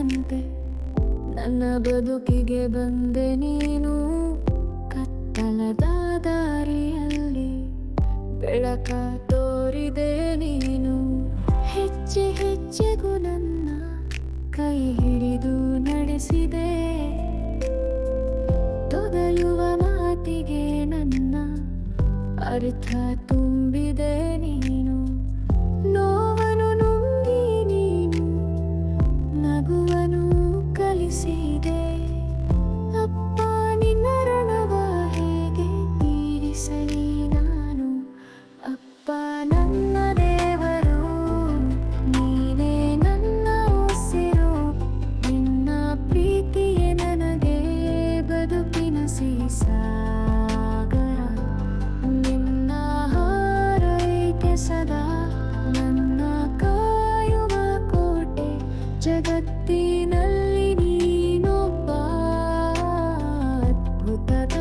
ಬೆಳಕಂತೆ ನನ್ನ ಬದುಕಿಗೆ ಬಂದೆ ನೀನು. ಕತ್ತಲದ ದಾರಿಯಲ್ಲಿ ಬೆಳಕ ತೋರಿದೆ ನೀನು. ಹೆಜ್ಜೆ ಹೆಜ್ಜೆಗೂ ನನ್ನ ಕೈ ಹಿಡಿದು ನಡೆಸಿದೆ. ತೊದಲುವ ಮಾತಿಗೆ ನನ್ನ ಅರ್ಥ ತುಂಬಿದೆ ನೀನು. ನೋವನ್ನು ನುಂಗಿ ನೀನು ನಗುವನು ಕಲಿಸಿದೆ. ಅಪ್ಪ ನಿನ್ನ ಋಣವ ಹೇಗೆ ತೀರಿಸಲಿ ನಾನು. ಅಪ್ಪ ನನ್ನ ದೇವರು, ನೀನೇ ನನ್ನ ಉಸಿರು. ನಿನ್ನ ಪ್ರೀತಿಯೇ ನನಗೆ ಬದುಕಿನ ಸಿಹಿ ಸಾಗರ. ನಿನ್ನ ಹಾರೈಕೆ ಸದಾ ನನ್ನ ಕಾಯುವ ಕೋಟೆ. ಜಗತ್ತಿನಲ್ಲಿ ನೀನೊಬ್ಬ ಅದ್ಭುತದ